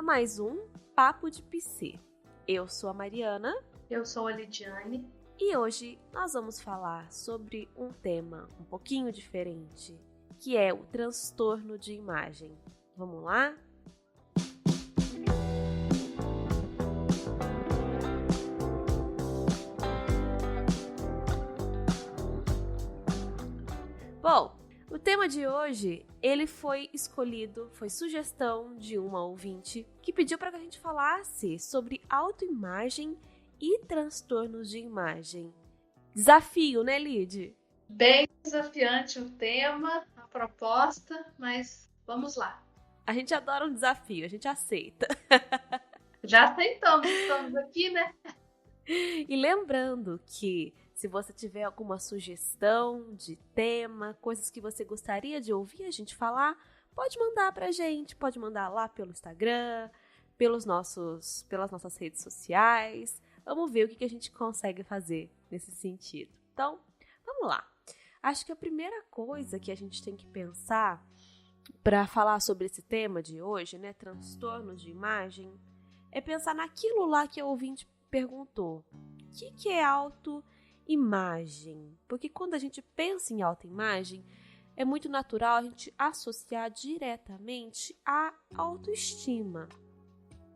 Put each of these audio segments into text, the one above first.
a mais um Papo de Psê. Eu sou a Mariana. Eu sou a Lidiane. E hoje nós vamos falar sobre um tema um pouquinho diferente, que é o transtorno de imagem. Vamos lá? Bom, o tema de hoje, ele foi escolhido, foi sugestão de uma ouvinte que pediu para que a gente falasse sobre autoimagem e transtornos de imagem. Desafio, né, Lid? Bem desafiante o tema, a proposta, mas vamos lá. A gente adora um desafio, a gente aceita. Já aceitamos, estamos aqui, né? E lembrando que se você tiver alguma sugestão de tema, coisas que você gostaria de ouvir a gente falar, pode mandar pra gente, pode mandar lá pelo Instagram, pelas nossas redes sociais. Vamos ver o que a gente consegue fazer nesse sentido. Então, vamos lá. Acho que a primeira coisa que a gente tem que pensar para falar sobre esse tema de hoje, né, transtornos de imagem, é pensar naquilo lá que a ouvinte perguntou. O que é autoimagem? Porque quando a gente pensa em autoimagem, é muito natural a gente associar diretamente à autoestima.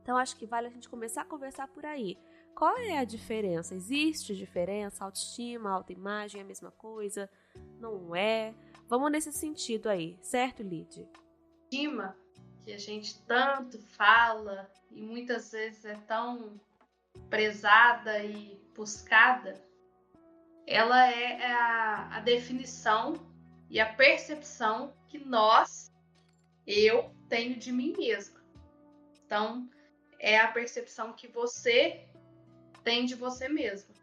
Então, acho que vale a gente começar a conversar por aí. Qual é a diferença? Existe diferença? Autoestima, autoimagem é a mesma coisa? Não é? Vamos nesse sentido aí, certo, Lid? Autoestima, que a gente tanto fala e muitas vezes é tão prezada e buscada, ela é a definição e a percepção que eu tenho de mim mesma. Então, é a percepção que você tem de você mesma.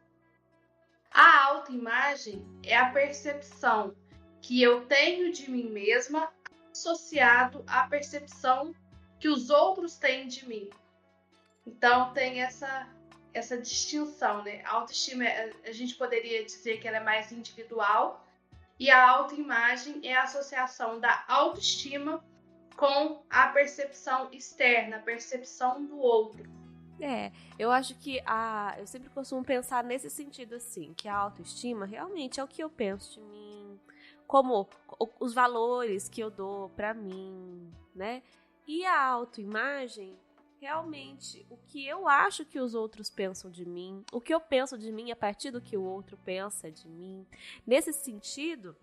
A autoimagem é a percepção que eu tenho de mim mesma associado à percepção que os outros têm de mim. Então, tem essa distinção, né? A autoestima, a gente poderia dizer que ela é mais individual, e a autoimagem é a associação da autoestima com a percepção externa, a percepção do outro. Eu acho que eu sempre costumo pensar nesse sentido assim, que a autoestima realmente é o que eu penso de mim, como os valores que eu dou pra mim, né? E a autoimagem, realmente, o que eu acho que os outros pensam de mim, o que eu penso de mim a partir do que o outro pensa de mim. Nesse sentido,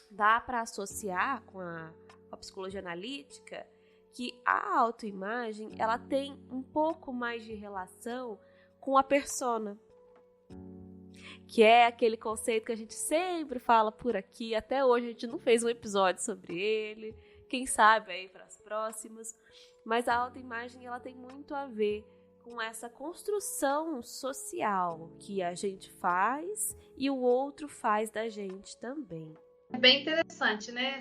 dá para associar com a psicologia analítica que a autoimagem, ela tem um pouco mais de relação com a persona, que é aquele conceito que a gente sempre fala por aqui, até hoje a gente não fez um episódio sobre ele, quem sabe aí para as próximas, mas a autoimagem, ela tem muito a ver com essa construção social que a gente faz e o outro faz da gente também. É bem interessante, né?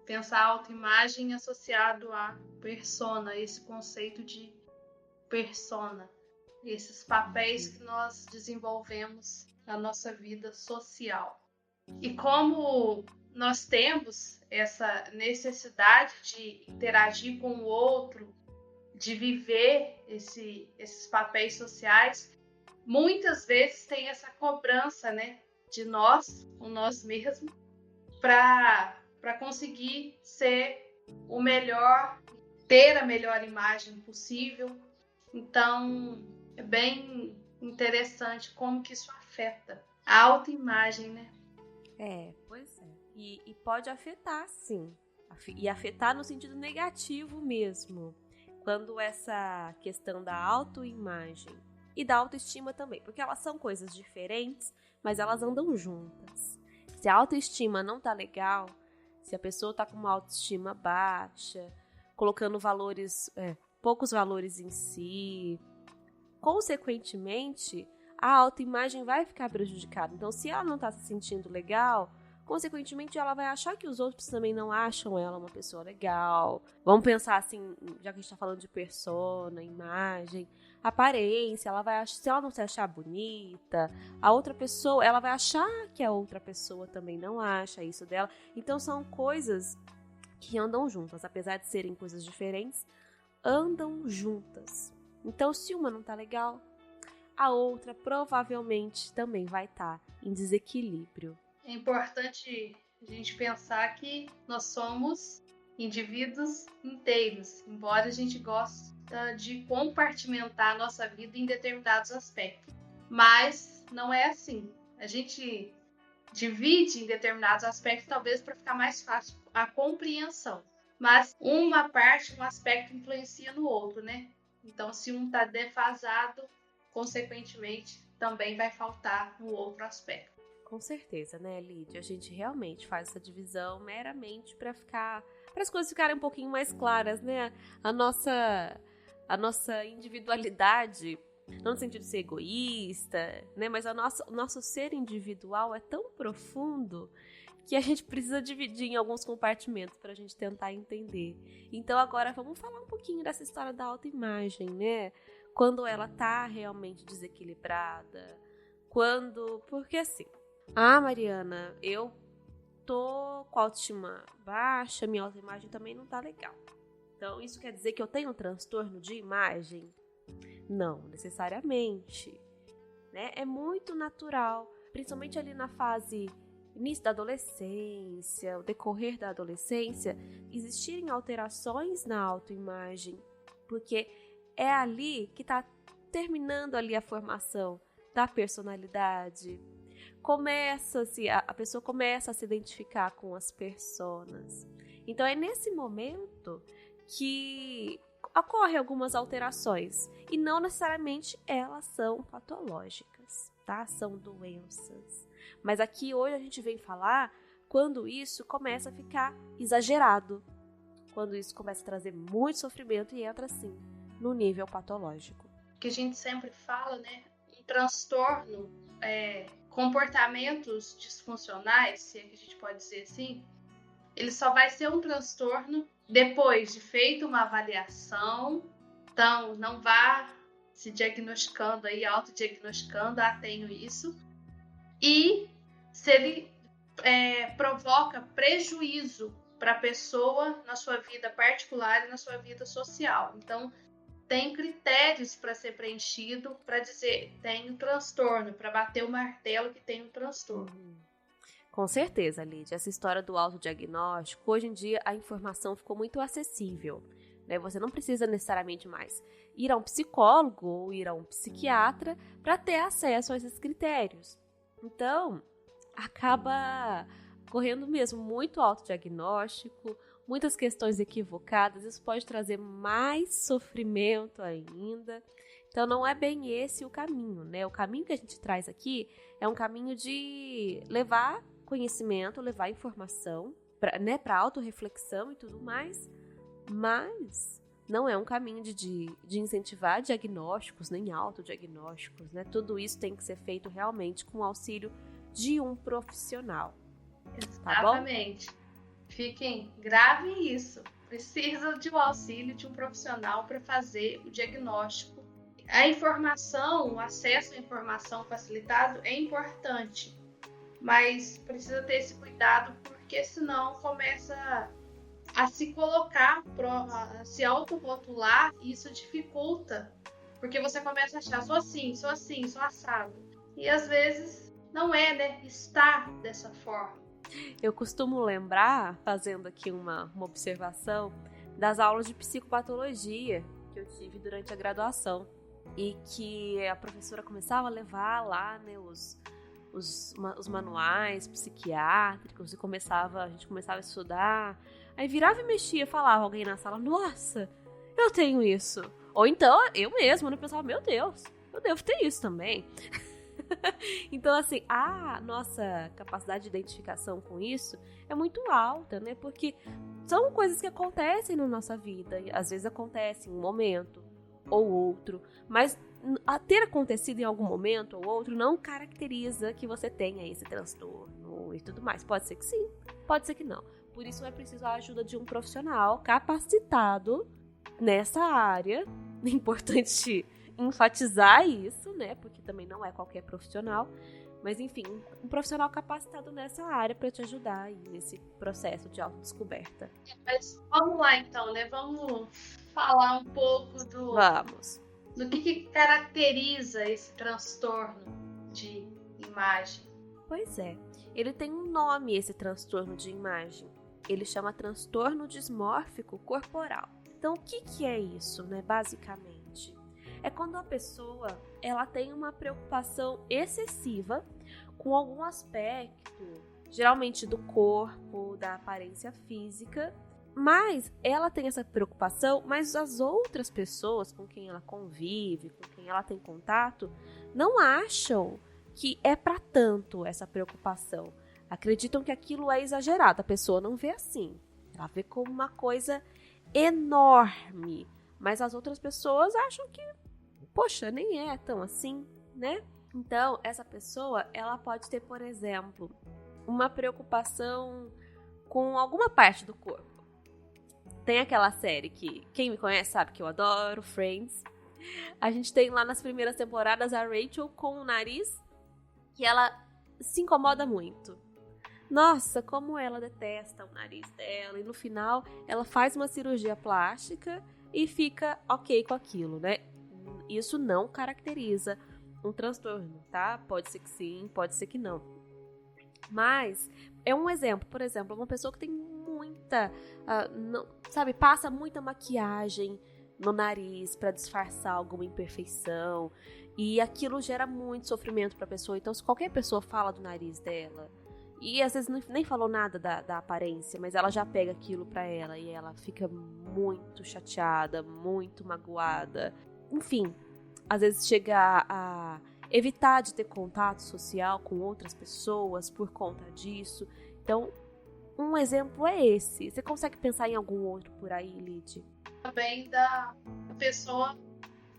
Pensar a autoimagem associado à persona, esse conceito de persona, esses papéis que nós desenvolvemos na nossa vida social. E como nós temos essa necessidade de interagir com o outro, de viver esses papéis sociais, muitas vezes tem essa cobrança, né, de nós, com nós mesmos, para conseguir ser o melhor, ter a melhor imagem possível. Então, é bem interessante como que isso afeta a autoimagem, né? Pois é. E pode afetar, sim. E afetar no sentido negativo mesmo. Quando essa questão da autoimagem e da autoestima também, porque elas são coisas diferentes, mas elas andam juntas. Se a autoestima não tá legal, se a pessoa tá com uma autoestima baixa, colocando poucos valores em si, consequentemente, a autoimagem vai ficar prejudicada. Então, se ela não tá se sentindo legal, consequentemente, ela vai achar que os outros também não acham ela uma pessoa legal. Vamos pensar assim, já que a gente tá falando de persona, imagem, aparência, se ela não se achar bonita, a outra pessoa, ela vai achar que a outra pessoa também não acha isso dela. Então, são coisas que andam juntas, apesar de serem coisas diferentes, andam juntas. Então, se uma não tá legal, a outra provavelmente também vai estar em desequilíbrio. É importante a gente pensar que nós somos indivíduos inteiros, embora a gente goste de compartimentar a nossa vida em determinados aspectos. Mas não é assim. A gente divide em determinados aspectos, talvez para ficar mais fácil a compreensão. Mas uma parte, um aspecto influencia no outro, né? Então, se um está defasado, consequentemente, também vai faltar no outro aspecto. Com certeza, né, Lídia? A gente realmente faz essa divisão meramente para as coisas ficarem um pouquinho mais claras, né? A nossa individualidade, não no sentido de ser egoísta, né? Mas o nosso ser individual é tão profundo que a gente precisa dividir em alguns compartimentos para a gente tentar entender. Então agora vamos falar um pouquinho dessa história da autoimagem, né? Quando ela tá realmente desequilibrada, porque assim, Mariana, eu tô com a autoestima baixa, minha autoimagem também não tá legal. Então isso quer dizer que eu tenho um transtorno de imagem? Não, necessariamente, né? É muito natural, principalmente ali na fase início da adolescência, o decorrer da adolescência, existirem alterações na autoimagem, porque é ali que está terminando ali a formação da personalidade. A pessoa começa a se identificar com as personas. Então é nesse momento que ocorrem algumas alterações e não necessariamente elas são patológicas, tá? São doenças. Mas aqui hoje a gente vem falar quando isso começa a ficar exagerado, quando isso começa a trazer muito sofrimento e entra assim no nível patológico. Que a gente sempre fala, né? Um transtorno, comportamentos disfuncionais, se é que a gente pode dizer assim, ele só vai ser um transtorno depois de feita uma avaliação. Então, não vá se diagnosticando aí, autodiagnosticando, tenho isso. E se ele provoca prejuízo para a pessoa na sua vida particular e na sua vida social. Então, tem critérios para ser preenchido para dizer tenho transtorno, para bater o martelo que tem um transtorno. Com certeza, Lídia. Essa história do autodiagnóstico, hoje em dia a informação ficou muito acessível, né? Você não precisa necessariamente mais ir a um psicólogo ou ir a um psiquiatra para ter acesso a esses critérios. Então, acaba correndo mesmo muito autodiagnóstico, muitas questões equivocadas, isso pode trazer mais sofrimento ainda. Então, não é bem esse o caminho, né? O caminho que a gente traz aqui é um caminho de levar conhecimento, levar informação, para autorreflexão e tudo mais, mas não é um caminho de incentivar diagnósticos, nem autodiagnósticos, né? Tudo isso tem que ser feito realmente com o auxílio de um profissional. Exatamente. Tá bom? Gravem isso. Precisa de um auxílio de um profissional para fazer o diagnóstico. A informação, o acesso à informação facilitado é importante, mas precisa ter esse cuidado, porque senão começa a se colocar, a se autorrotular, e isso dificulta, porque você começa a achar, sou assim, sou assado. E às vezes não é, né? Está dessa forma. Eu costumo lembrar, fazendo aqui uma observação, das aulas de psicopatologia que eu tive durante a graduação, e que a professora começava a levar lá, né, os manuais psiquiátricos, e a gente começava a estudar. Aí virava e mexia, falava alguém na sala, nossa, eu tenho isso. Ou então, eu mesma, eu pensava, meu Deus, eu devo ter isso também. Então, assim, a nossa capacidade de identificação com isso é muito alta, né? Porque são coisas que acontecem na nossa vida. E às vezes acontece em um momento ou outro, mas a ter acontecido em algum momento ou outro não caracteriza que você tenha esse transtorno e tudo mais. Pode ser que sim, pode ser que não. Por isso é preciso a ajuda de um profissional capacitado nessa área. É importante enfatizar isso, né? Porque também não é qualquer profissional. Mas, enfim, um profissional capacitado nessa área para te ajudar aí nesse processo de autodescoberta. Mas vamos lá, então, né? Vamos falar um pouco Vamos. do que caracteriza esse transtorno de imagem. Pois é, ele tem um nome, esse transtorno de imagem. Ele chama transtorno dismórfico corporal. Então, o que é isso, né, basicamente? É quando a pessoa ela tem uma preocupação excessiva com algum aspecto, geralmente do corpo, da aparência física, mas ela tem essa preocupação, mas as outras pessoas com quem ela convive, com quem ela tem contato, não acham que é para tanto essa preocupação. Acreditam que aquilo é exagerado. A pessoa não vê assim. Ela vê como uma coisa enorme. Mas as outras pessoas acham que, poxa, nem é tão assim, né? Então, essa pessoa, ela pode ter, por exemplo, uma preocupação com alguma parte do corpo. Tem aquela série que quem me conhece sabe que eu adoro, Friends. A gente tem lá nas primeiras temporadas a Rachel com o nariz que ela se incomoda muito. Nossa, como ela detesta o nariz dela. E no final, ela faz uma cirurgia plástica e fica ok com aquilo, né? Isso não caracteriza um transtorno, tá? Pode ser que sim, pode ser que não. Mas é um exemplo. Por exemplo, uma pessoa que tem muita, passa muita maquiagem no nariz para disfarçar alguma imperfeição. E aquilo gera muito sofrimento para a pessoa. Então, se qualquer pessoa fala do nariz dela, e às vezes nem falou nada da aparência, mas ela já pega aquilo para ela e ela fica muito chateada, muito magoada. Enfim, às vezes chega a evitar de ter contato social com outras pessoas por conta disso. Então, um exemplo é esse. Você consegue pensar em algum outro por aí, Lid? Também da pessoa,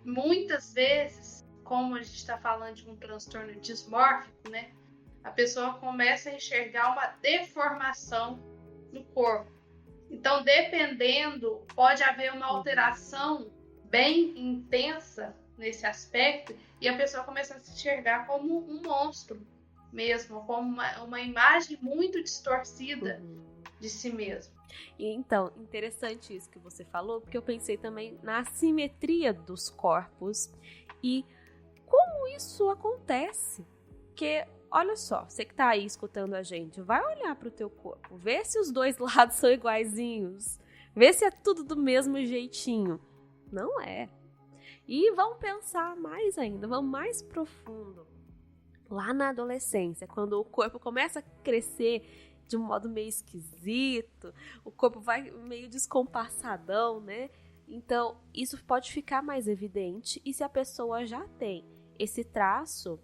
muitas vezes, como a gente está falando de um transtorno dismórfico, né? A pessoa começa a enxergar uma deformação no corpo. Então, dependendo, pode haver uma alteração bem intensa nesse aspecto e a pessoa começa a se enxergar como um monstro mesmo, como uma imagem muito distorcida de si mesmo. E então, interessante isso que você falou, porque eu pensei também na assimetria dos corpos e como isso acontece. Porque, olha só, você que tá aí escutando a gente, vai olhar pro teu corpo, vê se os dois lados são iguaizinhos, vê se é tudo do mesmo jeitinho. Não é. E vamos pensar mais ainda, vamos mais profundo. Lá na adolescência, quando o corpo começa a crescer de um modo meio esquisito, o corpo vai meio descompassadão, né? Então, isso pode ficar mais evidente. E se a pessoa já tem esse traço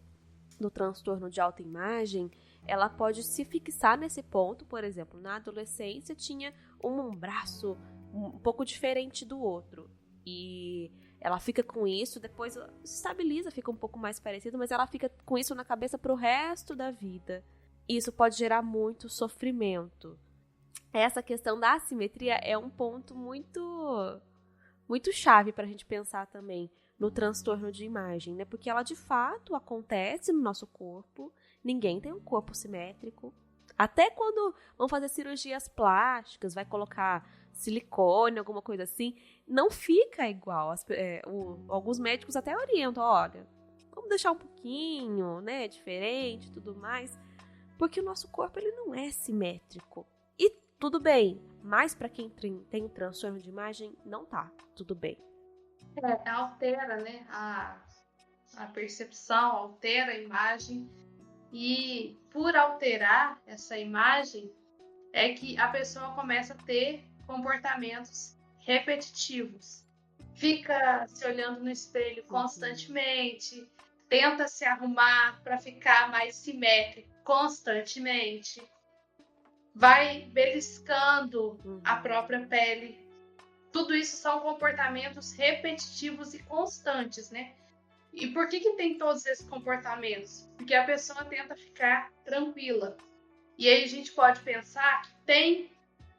do transtorno de autoimagem, ela pode se fixar nesse ponto. Por exemplo, na adolescência tinha um braço um pouco diferente do outro. E ela fica com isso, depois se estabiliza, fica um pouco mais parecido, mas ela fica com isso na cabeça pro resto da vida. Isso pode gerar muito sofrimento. Essa questão da assimetria é um ponto muito chave para a gente pensar também no transtorno de imagem, né? Porque ela de fato acontece no nosso corpo. Ninguém tem um corpo simétrico. Até quando vão fazer cirurgias plásticas, vai colocar silicone, alguma coisa assim, não fica igual. Alguns médicos até orientam, olha, vamos deixar um pouquinho, né, diferente e tudo mais. Porque o nosso corpo ele não é simétrico. E tudo bem, mas para quem tem transtorno de imagem, não tá tudo bem. Altera, né, a percepção, altera a imagem. E por alterar essa imagem, é que a pessoa começa a ter comportamentos repetitivos. Fica se olhando no espelho constantemente, tenta se arrumar para ficar mais simétrico constantemente, vai beliscando a própria pele. Tudo isso são comportamentos repetitivos e constantes, né? E por que tem todos esses comportamentos? Porque a pessoa tenta ficar tranquila. E aí a gente pode pensar que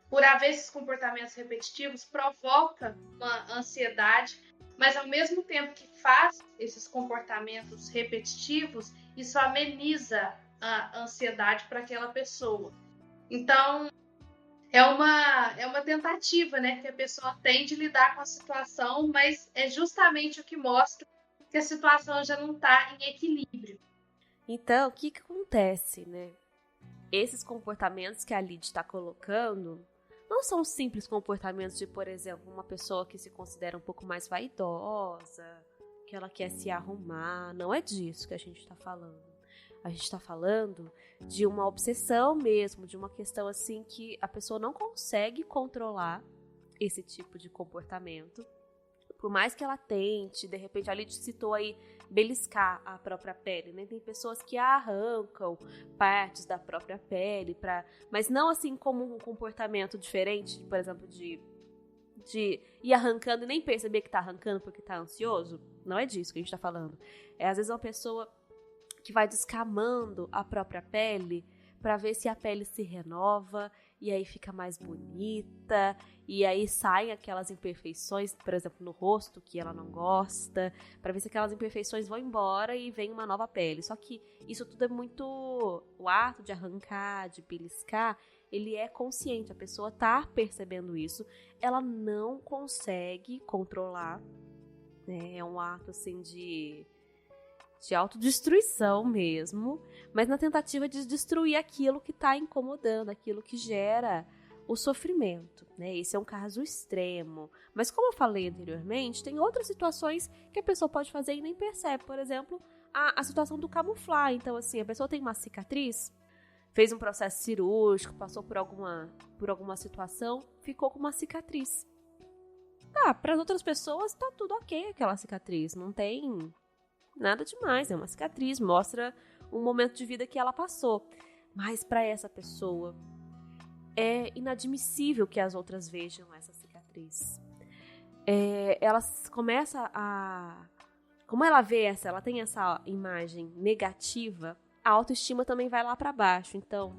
por haver esses comportamentos repetitivos, provoca uma ansiedade, mas ao mesmo tempo que faz esses comportamentos repetitivos, isso ameniza a ansiedade para aquela pessoa. Então, é uma tentativa, né, que a pessoa tem de lidar com a situação, mas é justamente o que mostra que a situação já não está em equilíbrio. Então, o que acontece, né? Esses comportamentos que a Lid está colocando não são simples comportamentos de, por exemplo, uma pessoa que se considera um pouco mais vaidosa, que ela quer se arrumar. Não é disso que a gente está falando. A gente está falando de uma obsessão mesmo, de uma questão assim que a pessoa não consegue controlar esse tipo de comportamento. Por mais que ela tente, de repente, a Lid citou aí beliscar a própria pele, né? Tem pessoas que arrancam partes da própria pele, mas não assim como um comportamento diferente, por exemplo, de ir arrancando e nem perceber que tá arrancando porque tá ansioso. Não é disso que a gente tá falando. É às vezes uma pessoa que vai descamando a própria pele para ver se a pele se renova e aí fica mais bonita, e aí saem aquelas imperfeições, por exemplo, no rosto que ela não gosta, para ver se aquelas imperfeições vão embora e vem uma nova pele. Só que isso tudo é muito... O ato de arrancar, de beliscar, ele é consciente, a pessoa tá percebendo isso, ela não consegue controlar, né? É um ato assim de autodestruição mesmo, mas na tentativa de destruir aquilo que está incomodando, aquilo que gera o sofrimento, né? Esse é um caso extremo. Mas como eu falei anteriormente, tem outras situações que a pessoa pode fazer e nem percebe. Por exemplo, a situação do camuflar. Então, assim, a pessoa tem uma cicatriz, fez um processo cirúrgico, passou por alguma situação, ficou com uma cicatriz. Tá, para as outras pessoas tá tudo ok aquela cicatriz, não tem nada demais, é uma cicatriz, mostra um momento de vida que ela passou. Mas para essa pessoa é inadmissível que as outras vejam essa cicatriz. Ela começa a... Como ela ela tem essa imagem negativa, a autoestima também vai lá para baixo. Então,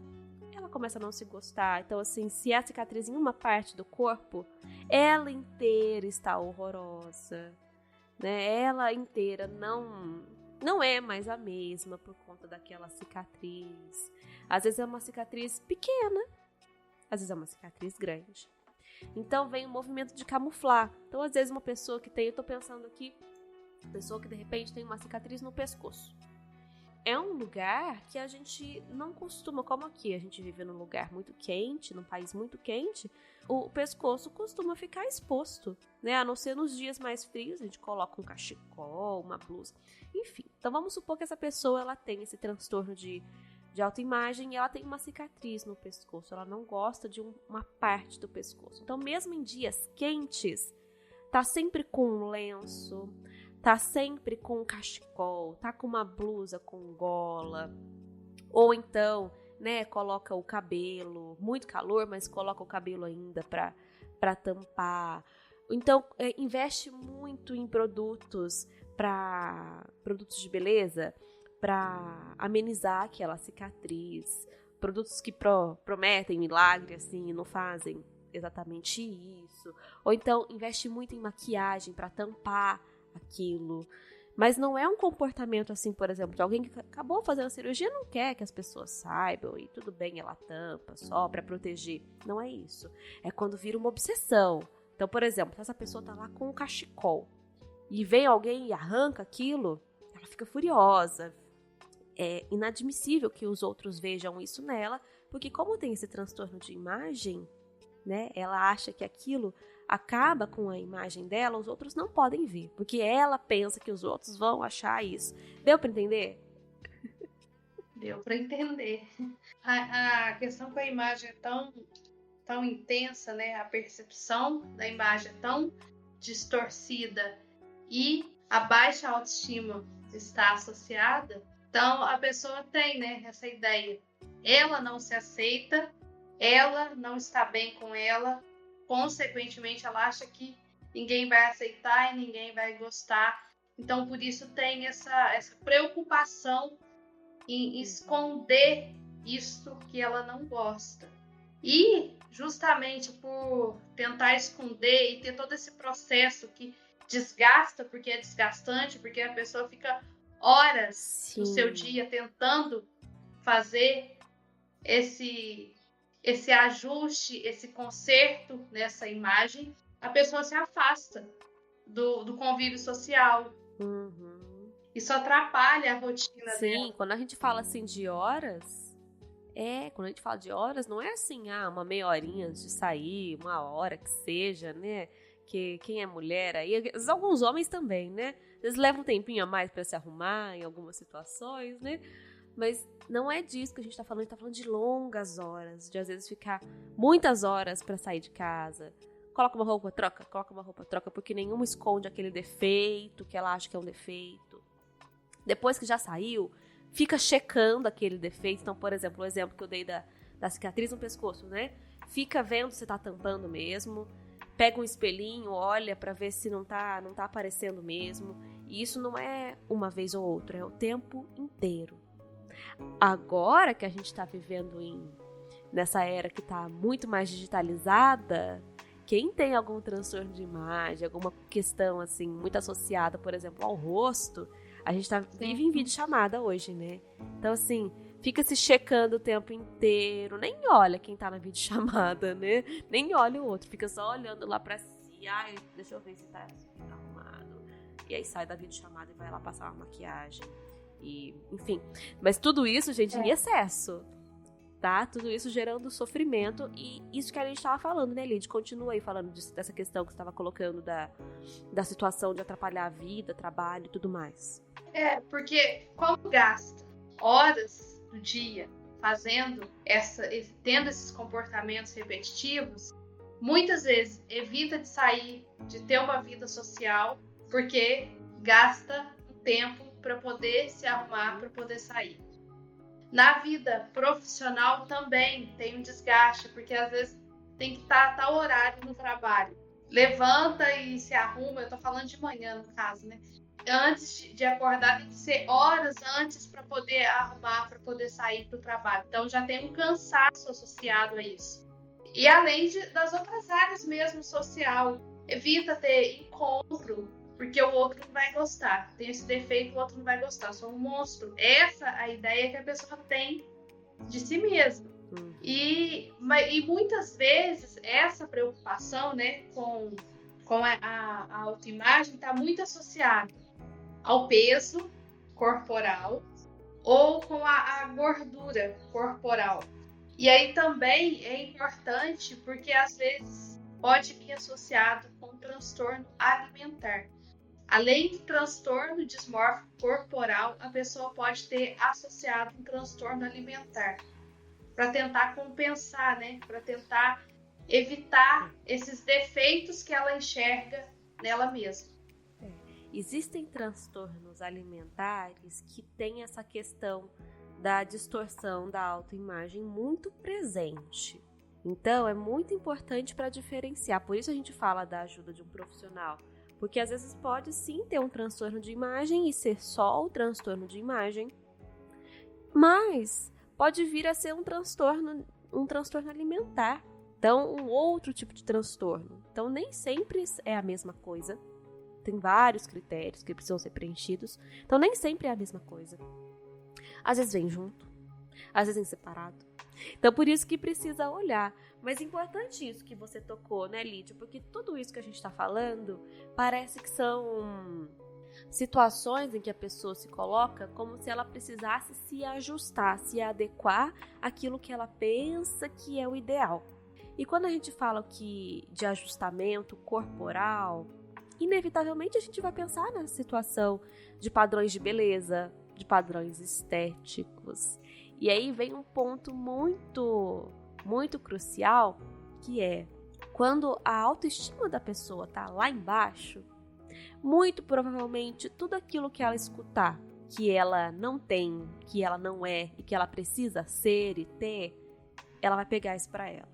ela começa a não se gostar. Então, assim, se a cicatriz em uma parte do corpo, ela inteira está horrorosa. Né? Ela inteira não é mais a mesma por conta daquela cicatriz. Às vezes é uma cicatriz pequena, às vezes é uma cicatriz grande. Então vem o movimento de camuflar. Então às vezes uma pessoa que tem, eu tô pensando aqui, pessoa que de repente tem uma cicatriz no pescoço. É um lugar que a gente não costuma, como aqui, a gente vive num lugar muito quente, num país muito quente, o pescoço costuma ficar exposto, né? A não ser nos dias mais frios, a gente coloca um cachecol, uma blusa, enfim. Então vamos supor que essa pessoa ela tem esse transtorno de autoimagem e ela tem uma cicatriz no pescoço, ela não gosta de uma parte do pescoço. Então mesmo em dias quentes, tá sempre com um lenço, tá sempre com um cachecol, tá com uma blusa com gola, ou então, né, coloca o cabelo, muito calor, mas coloca o cabelo ainda pra tampar. Então, investe muito em produtos de beleza para amenizar aquela cicatriz, produtos que prometem milagre, assim, e não fazem exatamente isso. Ou então, investe muito em maquiagem para tampar aquilo. Mas não é um comportamento assim, por exemplo, de alguém que acabou fazendo a cirurgia, não quer que as pessoas saibam e tudo bem, ela tampa só pra proteger. Não é isso. É quando vira uma obsessão. Então, por exemplo, se essa pessoa tá lá com um cachecol e vem alguém e arranca aquilo, ela fica furiosa. É inadmissível que os outros vejam isso nela, porque como tem esse transtorno de imagem, né, ela acha que aquilo acaba com a imagem dela, os outros não podem ver, porque ela pensa que os outros vão achar isso. Deu para entender? Deu para entender. A questão com a imagem é tão intensa, né? A percepção da imagem é tão distorcida e a baixa autoestima está associada. Então a pessoa tem, né, essa ideia. Ela não se aceita, ela não está bem com ela, consequentemente ela acha que ninguém vai aceitar e ninguém vai gostar. Então por isso tem essa preocupação em esconder isso que ela não gosta. E justamente por tentar esconder e ter todo esse processo que desgasta, porque é desgastante, porque a pessoa fica horas do seu dia tentando fazer esse esse ajuste, esse conserto nessa imagem, a pessoa se afasta do convívio social. Uhum. Isso atrapalha a rotina dela. Sim, quando a gente fala assim de horas, quando a gente fala de horas, não é assim, uma meia horinha antes de sair, uma hora que seja, né? Que quem é mulher aí, alguns homens também, né? Eles levam um tempinho a mais pra se arrumar em algumas situações, né? Mas não é disso que a gente tá falando de longas horas, de às vezes ficar muitas horas pra sair de casa. Coloca uma roupa, troca, porque nenhuma esconde aquele defeito que ela acha que é um defeito. Depois que já saiu, fica checando aquele defeito. Então, por exemplo, o exemplo que eu dei da cicatriz no pescoço, né? Fica vendo se tá tampando mesmo. Pega um espelhinho, olha pra ver se não tá aparecendo mesmo. E isso não é uma vez ou outra, é o tempo inteiro. Agora que a gente tá vivendo nessa era que tá muito mais digitalizada, quem tem algum transtorno de imagem, alguma questão assim muito associada, por exemplo, ao rosto, a gente vive em videochamada hoje, né? Então, assim, fica se checando o tempo inteiro, nem olha quem tá na videochamada, né? Nem olha o outro, fica só olhando lá pra si. Ai, deixa eu ver se tá arrumado. E aí sai da videochamada e vai lá passar uma maquiagem. E, enfim. Mas tudo isso, gente, em excesso. Tá? Tudo isso gerando sofrimento. E isso que a gente tava falando, né, Lid? Continua aí falando dessa questão que você tava colocando da situação de atrapalhar a vida, trabalho e tudo mais. Porque como gasta horas do dia tendo esses comportamentos repetitivos, muitas vezes evita de sair, de ter uma vida social, porque gasta um tempo para poder se arrumar, para poder sair. Na vida profissional também tem um desgaste, porque às vezes tem que estar tal horário no trabalho. Levanta e se arruma, eu tô falando de manhã no caso, né? Antes de acordar, tem que ser horas antes para poder arrumar, para poder sair para o trabalho. Então já tem um cansaço associado a isso. E além das outras áreas mesmo social, evita ter encontro, porque o outro não vai gostar. Tem esse defeito, o outro não vai gostar. Sou um monstro. Essa é a ideia que a pessoa tem de si mesma. E muitas vezes essa preocupação, né, com a autoimagem está muito associada ao peso corporal ou com a gordura corporal. E aí também é importante porque às vezes pode vir associado com transtorno alimentar. Além do transtorno dismórfico corporal, a pessoa pode ter associado um transtorno alimentar para tentar compensar, né? Para tentar evitar esses defeitos que ela enxerga nela mesma. Existem transtornos alimentares que têm essa questão da distorção da autoimagem muito presente. Então, é muito importante para diferenciar. Por isso a gente fala da ajuda de um profissional. Porque às vezes pode sim ter um transtorno de imagem e ser só o transtorno de imagem. Mas pode vir a ser um transtorno alimentar. Então, um outro tipo de transtorno. Então, nem sempre é a mesma coisa. Tem vários critérios que precisam ser preenchidos. Então, nem sempre é a mesma coisa. Às vezes vem junto, às vezes vem separado. Então, por isso que precisa olhar. Mas é importante isso que você tocou, né, Lídia? Porque tudo isso que a gente está falando parece que são situações em que a pessoa se coloca como se ela precisasse se ajustar, se adequar àquilo que ela pensa que é o ideal. E quando a gente fala de ajustamento corporal, inevitavelmente a gente vai pensar na situação de padrões de beleza, de padrões estéticos. E aí vem um ponto muito, muito crucial, que é quando a autoestima da pessoa tá lá embaixo, muito provavelmente tudo aquilo que ela escutar, que ela não tem, que ela não é e que ela precisa ser e ter, ela vai pegar isso pra ela.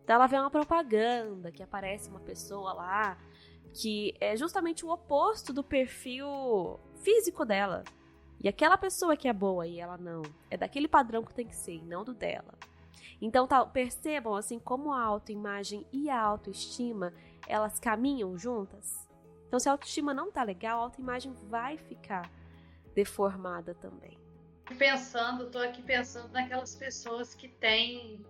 Então ela vê uma propaganda que aparece uma pessoa lá que é justamente o oposto do perfil físico dela. E aquela pessoa que é boa e ela não, é daquele padrão que tem que ser e não do dela. Então percebam assim como a autoimagem e a autoestima, elas caminham juntas. Então se a autoestima não tá legal, a autoimagem vai ficar deformada também. Tô aqui pensando naquelas pessoas que têm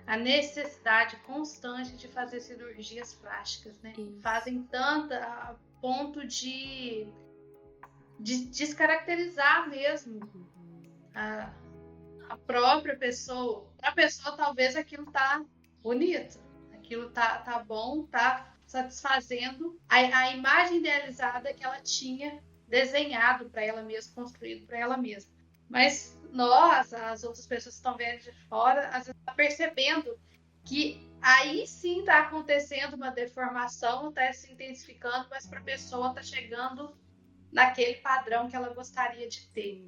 a necessidade constante de fazer cirurgias plásticas, né? Isso. Fazem tanta a ponto de descaracterizar mesmo a própria pessoa. Para a pessoa, talvez aquilo tá bonito, aquilo tá bom, tá satisfazendo a imagem idealizada que ela tinha desenhado para ela mesma, construído para ela mesma. Mas nós, as outras pessoas que estão vendo de fora, às vezes tá percebendo que aí sim está acontecendo uma deformação, está se intensificando, mas para a pessoa está chegando naquele padrão que ela gostaria de ter.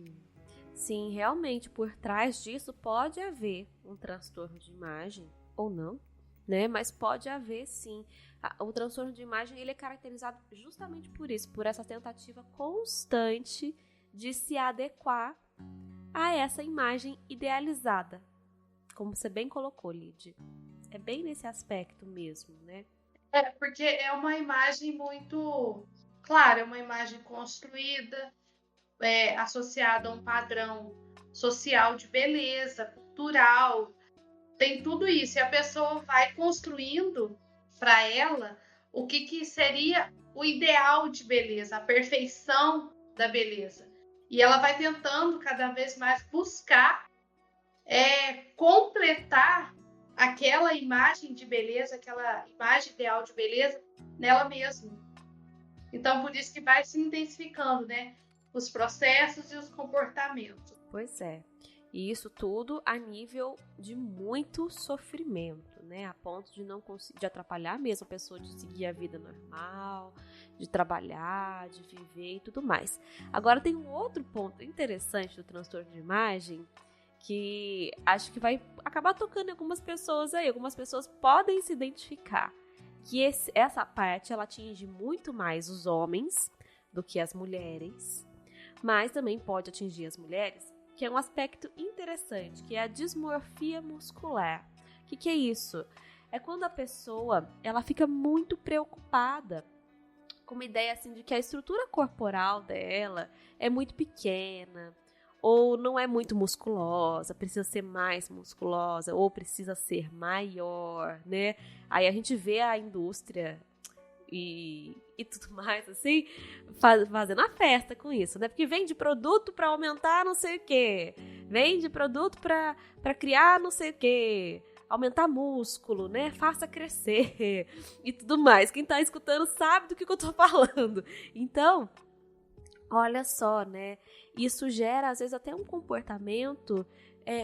Sim, realmente, por trás disso pode haver um transtorno de imagem, ou não, né? Mas pode haver, sim. O transtorno de imagem, ele é caracterizado justamente por isso, por essa tentativa constante de se adequar a essa imagem idealizada. Como você bem colocou, Lid. É bem nesse aspecto mesmo, né? Porque é uma imagem muito... Claro, é uma imagem construída, associada a um padrão social de beleza, cultural, tem tudo isso. E a pessoa vai construindo para ela o que seria o ideal de beleza, a perfeição da beleza. E ela vai tentando cada vez mais buscar completar aquela imagem de beleza, aquela imagem ideal de beleza nela mesma. Então, por isso que vai se intensificando, né? Os processos e os comportamentos. Pois é. E isso tudo a nível de muito sofrimento, né? A ponto de não conseguir, atrapalhar mesmo a pessoa de seguir a vida normal, de trabalhar, de viver e tudo mais. Agora tem um outro ponto interessante do transtorno de imagem que acho que vai acabar tocando em algumas pessoas aí. Algumas pessoas podem se identificar. Que essa parte ela atinge muito mais os homens do que as mulheres, mas também pode atingir as mulheres, que é um aspecto interessante, que é a dismorfia muscular. O que é isso? É quando a pessoa ela fica muito preocupada com uma ideia assim de que a estrutura corporal dela é muito pequena, ou não é muito musculosa, precisa ser mais musculosa, ou precisa ser maior, né? Aí a gente vê a indústria e tudo mais, assim, fazendo a festa com isso, né? Porque vende produto para aumentar não sei o quê, vende produto para criar não sei o quê, aumentar músculo, né? Faça crescer e tudo mais. Quem tá escutando sabe do que eu tô falando. Então, olha só, né? Isso gera, às vezes, até um comportamento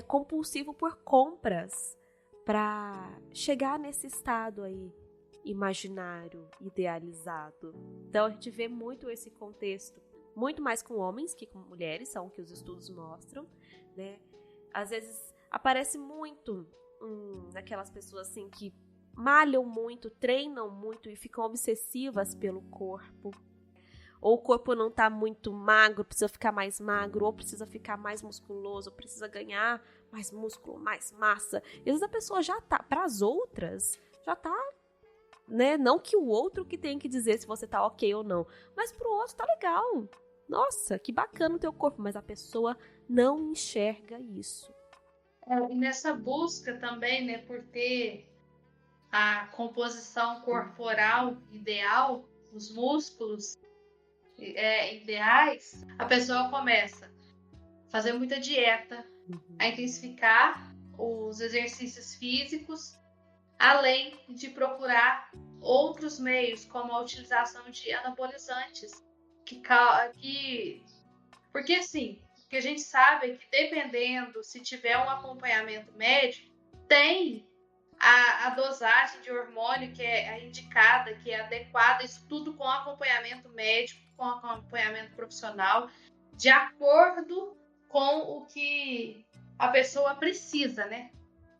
compulsivo por compras para chegar nesse estado aí imaginário, idealizado. Então, a gente vê muito esse contexto, muito mais com homens que com mulheres, são o que os estudos mostram, né? Às vezes, aparece muito naquelas pessoas, assim, que malham muito, treinam muito e ficam obsessivas pelo corpo. Ou o corpo não tá muito magro, precisa ficar mais magro, ou precisa ficar mais musculoso, ou precisa ganhar mais músculo, mais massa. E às vezes a pessoa já tá, para as outras, já tá, né? Não que o outro que tem que dizer se você tá ok ou não, mas pro outro tá legal. Nossa, que bacana o teu corpo, mas a pessoa não enxerga isso. E nessa busca também, né, por ter a composição corporal ideal, os músculos ideais, a pessoa começa a fazer muita dieta, a intensificar os exercícios físicos, além de procurar outros meios, como a utilização de anabolizantes, porque assim, o que a gente sabe é que dependendo, se tiver um acompanhamento médico, tem a dosagem de hormônio que é a indicada, que é adequada, isso tudo com acompanhamento médico, com acompanhamento profissional, de acordo com o que a pessoa precisa, né?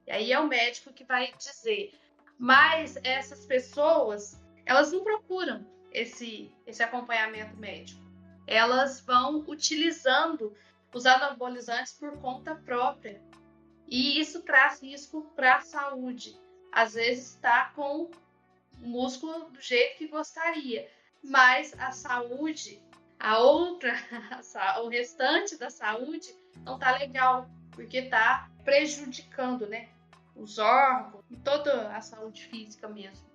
E aí é o médico que vai dizer. Mas essas pessoas, elas não procuram esse acompanhamento médico. Elas vão utilizando os anabolizantes por conta própria. E isso traz risco para a saúde. Às vezes está com o músculo do jeito que gostaria, mas a saúde, o restante da saúde não está legal, porque está prejudicando, né, os órgãos, em toda a saúde física mesmo.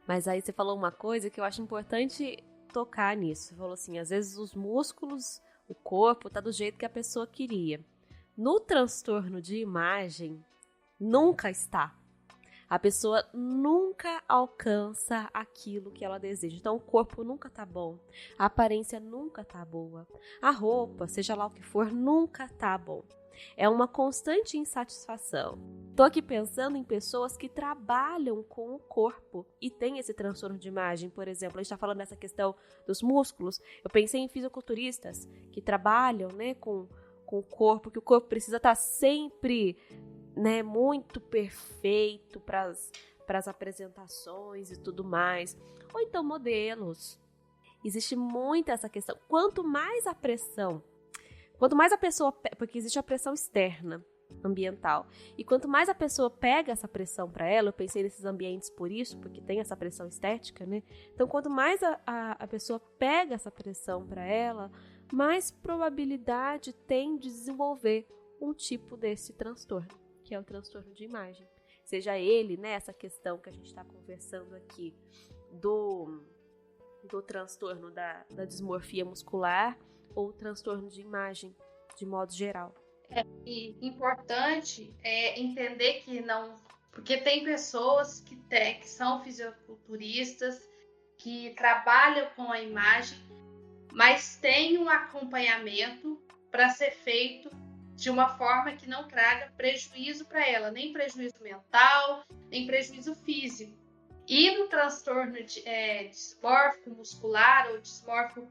Mas aí você falou uma coisa que eu acho importante tocar nisso. Você falou assim, às vezes os músculos, o corpo tá do jeito que a pessoa queria. No transtorno de imagem, nunca está. A pessoa nunca alcança aquilo que ela deseja. Então, o corpo nunca tá bom. A aparência nunca tá boa. A roupa, seja lá o que for, nunca tá bom. É uma constante insatisfação. Tô aqui pensando em pessoas que trabalham com o corpo e têm esse transtorno de imagem. Por exemplo, a gente tá falando dessa questão dos músculos. Eu pensei em fisiculturistas que trabalham, né, com o corpo, que o corpo precisa estar sempre, né, muito perfeito para as apresentações e tudo mais. Ou então modelos. Existe muito essa questão. Quanto mais a pessoa, porque existe a pressão externa, ambiental, e quanto mais a pessoa pega essa pressão para ela, eu pensei nesses ambientes por isso, porque tem essa pressão estética, né? Então, quanto mais a pessoa pega essa pressão para ela, mais probabilidade tem de desenvolver um tipo desse transtorno, que é o transtorno de imagem. Seja ele, né, essa questão que a gente está conversando aqui do transtorno da dismorfia muscular ou transtorno de imagem, de modo geral. E importante é entender que não... Porque tem pessoas que são fisiculturistas, que trabalham com a imagem, mas tem um acompanhamento para ser feito de uma forma que não traga prejuízo para ela, nem prejuízo mental, nem prejuízo físico. E no transtorno dismórfico muscular ou dismórfico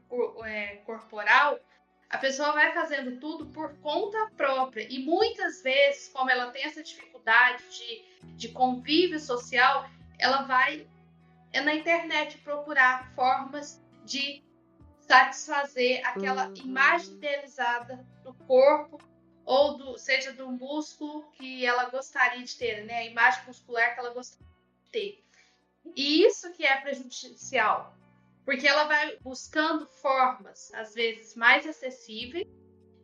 corporal, a pessoa vai fazendo tudo por conta própria. E muitas vezes, como ela tem essa dificuldade de convívio social, ela vai na internet procurar formas de satisfazer aquela imagem idealizada do corpo ou seja do músculo que ela gostaria de ter, né? A imagem muscular que ela gostaria de ter. E isso que é prejudicial, porque ela vai buscando formas, às vezes, mais acessíveis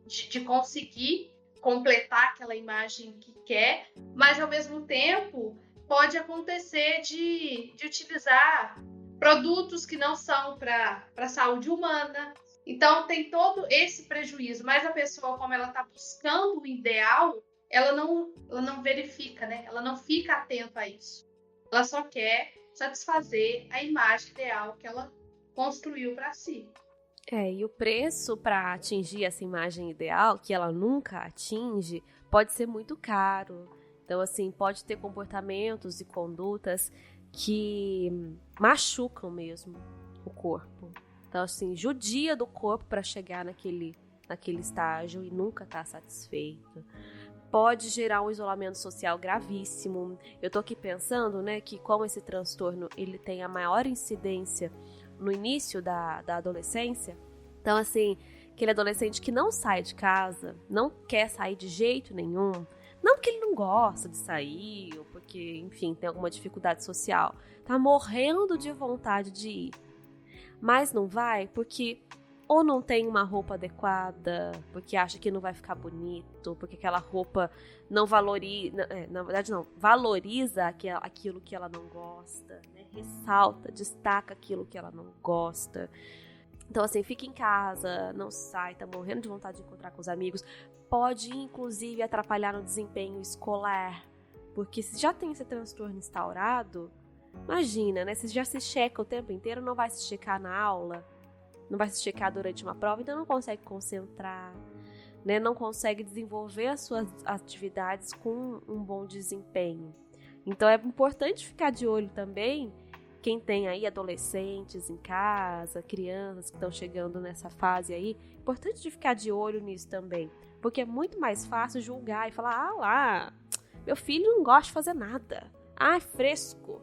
de conseguir completar aquela imagem que quer, mas, ao mesmo tempo, pode acontecer de utilizar produtos que não são para a saúde humana. Então, tem todo esse prejuízo, mas a pessoa, como ela está buscando o ideal, ela não verifica, né? Ela não fica atenta a isso. Ela só quer satisfazer a imagem ideal que ela construiu para si. E o preço para atingir essa imagem ideal, que ela nunca atinge, pode ser muito caro. Então, assim, pode ter comportamentos e condutas que machucam mesmo o corpo. Então, assim, judia do corpo para chegar naquele estágio e nunca tá satisfeito. Pode gerar um isolamento social gravíssimo. Eu tô aqui pensando, né, que como esse transtorno ele tem a maior incidência no início da adolescência, então, assim, aquele adolescente que não sai de casa, não quer sair de jeito nenhum, não porque ele não gosta de sair, ou porque, enfim, tem alguma dificuldade social, tá morrendo de vontade de ir, mas não vai porque ou não tem uma roupa adequada, porque acha que não vai ficar bonito, porque aquela roupa não valoriza, na verdade não, valoriza aquilo que ela não gosta, né? Ressalta, destaca aquilo que ela não gosta. Então, assim, fica em casa, não sai, tá morrendo de vontade de encontrar com os amigos. Pode, inclusive, atrapalhar no desempenho escolar, porque se já tem esse transtorno instaurado, imagina, né? Se já se checa o tempo inteiro, não vai se checar na aula, não vai se checar durante uma prova, então não consegue concentrar, né? Não consegue desenvolver as suas atividades com um bom desempenho. Então é importante ficar de olho também, quem tem aí adolescentes em casa, crianças que estão chegando nessa fase aí, importante de ficar de olho nisso também, porque é muito mais fácil julgar e falar, ah lá, meu filho não gosta de fazer nada, ah, é fresco,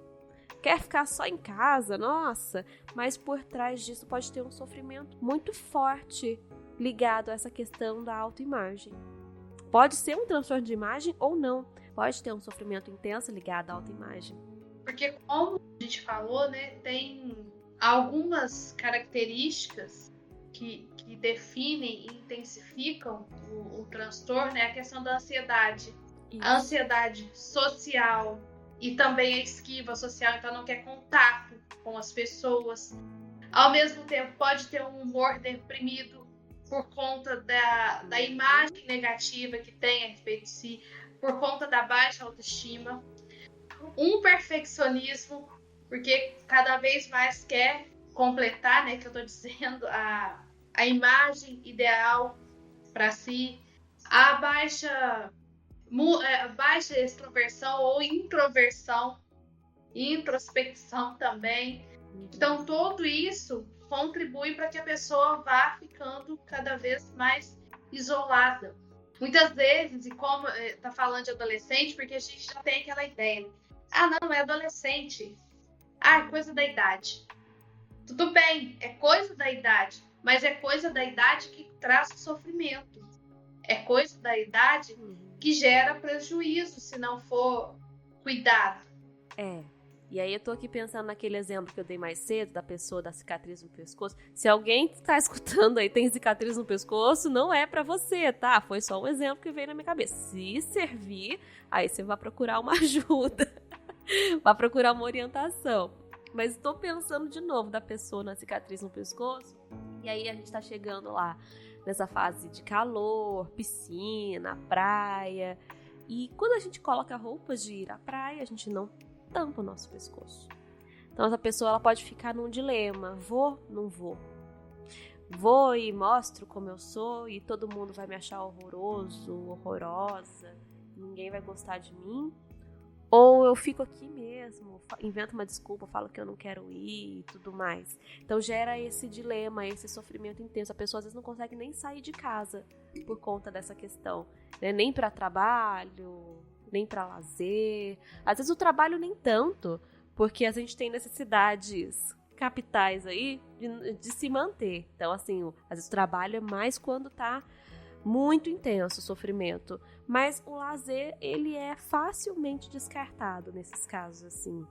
quer ficar só em casa, nossa, mas por trás disso pode ter um sofrimento muito forte ligado a essa questão da autoimagem. Pode ser um transtorno de imagem ou não, pode ter um sofrimento intenso ligado à autoimagem. Porque, como a gente falou, né, tem algumas características que definem e intensificam o transtorno, é a questão da ansiedade. a ansiedade social e também a esquiva social, então não quer contato com as pessoas. Ao mesmo tempo, pode ter um humor deprimido por conta da imagem negativa que tem a respeito de si, por conta da baixa autoestima. Um perfeccionismo, porque cada vez mais quer completar, né, que eu tô dizendo, a imagem ideal para si. A baixa extroversão ou introversão, introspecção também. Então, tudo isso contribui para que a pessoa vá ficando cada vez mais isolada. Muitas vezes, e como está falando de adolescente, porque a gente já tem aquela ideia, né? Não é adolescente. É coisa da idade. Tudo bem, é coisa da idade, mas é coisa da idade que traz sofrimento. É coisa da idade que gera prejuízo se não for cuidado. E aí eu tô aqui pensando naquele exemplo que eu dei mais cedo, da pessoa da cicatriz no pescoço. Se alguém que tá escutando aí tem cicatriz no pescoço, não é pra você, tá? Foi só um exemplo que veio na minha cabeça. Se servir, aí você vai procurar uma ajuda. Vai procurar uma orientação. Mas tô pensando de novo da pessoa na cicatriz no pescoço. E aí a gente tá chegando lá nessa fase de calor, piscina, praia. E quando a gente coloca roupas de ir à praia, a gente não tampa o nosso pescoço. Então essa pessoa ela pode ficar num dilema: vou, não vou? Vou e mostro como eu sou e todo mundo vai me achar horroroso, horrorosa, ninguém vai gostar de mim? Ou eu fico aqui mesmo, invento uma desculpa, falo que eu não quero ir e tudo mais. Então gera esse dilema, esse sofrimento intenso. A pessoa às vezes não consegue nem sair de casa por conta dessa questão, né? Nem para trabalho, nem para lazer. Às vezes o trabalho nem tanto, porque a gente tem necessidades capitais aí de se manter. Então, assim, às vezes o trabalho é mais quando tá muito intenso o sofrimento. Mas o lazer, ele é facilmente descartado nesses casos, assim.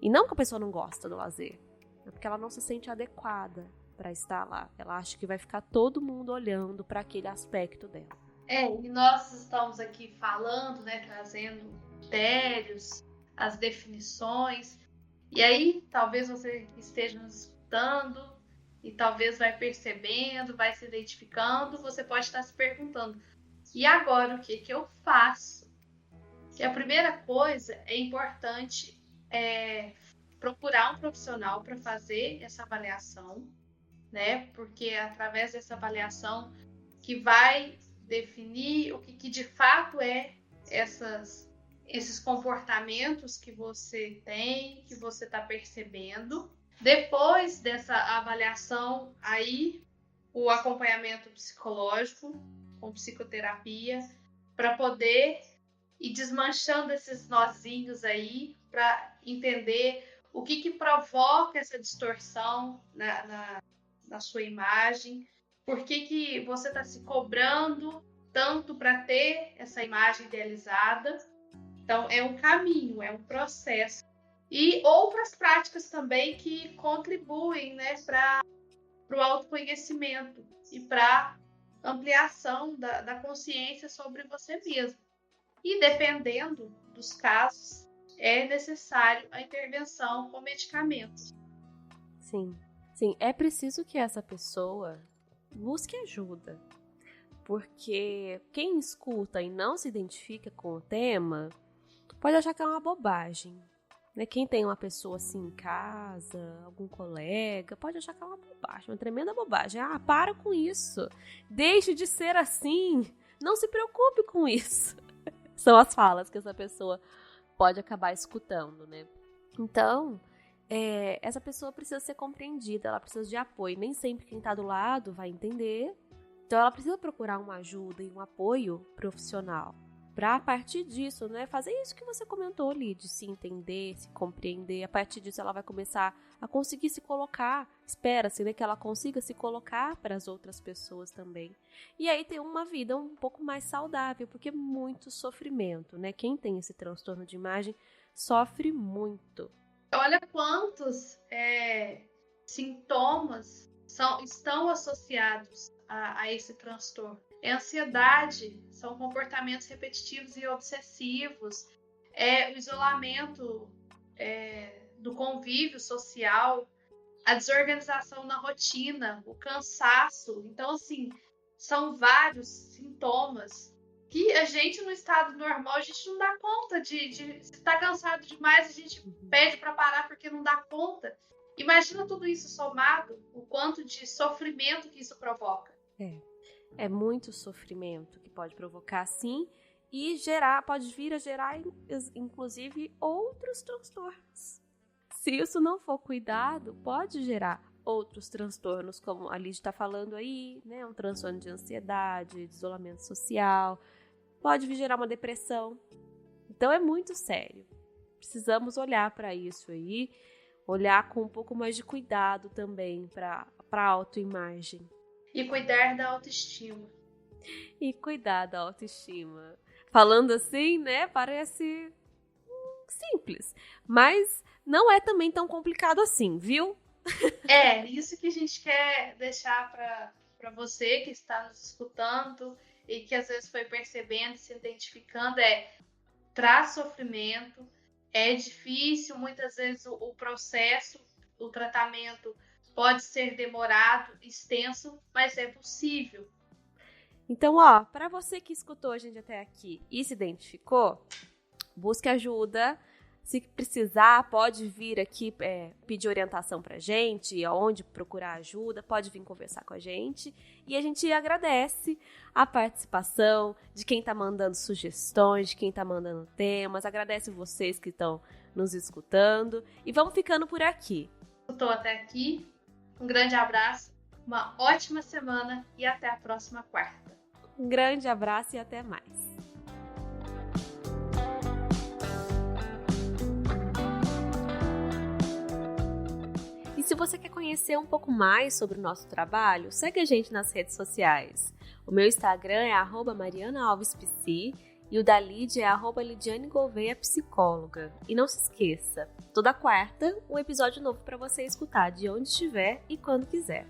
E não que a pessoa não gosta do lazer, é porque ela não se sente adequada para estar lá. Ela acha que vai ficar todo mundo olhando para aquele aspecto dela. E nós estamos aqui falando, né, trazendo critérios, as definições, e aí talvez você esteja nos escutando e talvez vai percebendo, vai se identificando, você pode estar se perguntando: e agora o que eu faço? E a primeira coisa é importante procurar um profissional para fazer essa avaliação, né? Porque é através dessa avaliação que vai definir o que de fato é esses comportamentos que você tem, que você está percebendo. Depois dessa avaliação, aí o acompanhamento psicológico com psicoterapia, para poder ir desmanchando esses nozinhos aí, para entender o que provoca essa distorção na sua imagem. Por que você está se cobrando tanto para ter essa imagem idealizada? Então, é um caminho, é um processo. E outras práticas também que contribuem, né, para o autoconhecimento e para ampliação da consciência sobre você mesmo. E dependendo dos casos, é necessário a intervenção com medicamentos. Sim, é preciso que essa pessoa busque ajuda, porque quem escuta e não se identifica com o tema pode achar que é uma bobagem, né? Quem tem uma pessoa assim em casa, algum colega, pode achar que é uma bobagem, uma tremenda bobagem. Para com isso, deixe de ser assim, não se preocupe com isso. São as falas que essa pessoa pode acabar escutando, né? Então, essa pessoa precisa ser compreendida, ela precisa de apoio. Nem sempre quem tá do lado vai entender. Então ela precisa procurar uma ajuda e um apoio profissional. Pra, a partir disso, né, fazer isso que você comentou ali, de se entender, se compreender. A partir disso ela vai começar a conseguir se colocar. Espera-se, né, que ela consiga se colocar para as outras pessoas também. E aí ter uma vida um pouco mais saudável, porque muito sofrimento, né? Quem tem esse transtorno de imagem sofre muito. Olha quantos sintomas estão associados a esse transtorno. é ansiedade, são comportamentos repetitivos e obsessivos, o isolamento do convívio social, a desorganização na rotina, o cansaço. Então, assim, são vários sintomas que a gente, no estado normal, a gente não dá conta se está cansado demais, a gente pede para parar porque não dá conta. Imagina tudo isso somado, o quanto de sofrimento que isso provoca. É muito sofrimento que pode provocar, sim, e pode vir a gerar, inclusive, outros transtornos. Se isso não for cuidado, pode gerar outros transtornos, como a Lídia está falando aí, né? Um transtorno de ansiedade, de isolamento social, pode gerar uma depressão. Então é muito sério. Precisamos olhar para isso aí, olhar com um pouco mais de cuidado também para a autoimagem. E cuidar da autoestima. Falando assim, né, parece simples, mas não é também tão complicado assim, viu? Isso que a gente quer deixar para você que está nos escutando e que às vezes foi percebendo, se identificando, traz sofrimento, é difícil, muitas vezes o processo, o tratamento pode ser demorado, extenso, mas é possível. Então, para você que escutou a gente até aqui e se identificou, busque ajuda. Se precisar, pode vir aqui pedir orientação pra gente, aonde procurar ajuda, pode vir conversar com a gente. E a gente agradece a participação de quem tá mandando sugestões, de quem tá mandando temas. Agradece vocês que estão nos escutando. E vamos ficando por aqui. Escutou até aqui. Um grande abraço, uma ótima semana e até a próxima quarta. Um grande abraço e até mais. E se você quer conhecer um pouco mais sobre o nosso trabalho, segue a gente nas redes sociais. O meu Instagram é @marianaalvespc e o da Lídia é @lidianegouveia_psicóloga. E não se esqueça, toda quarta um episódio novo para você escutar de onde estiver e quando quiser.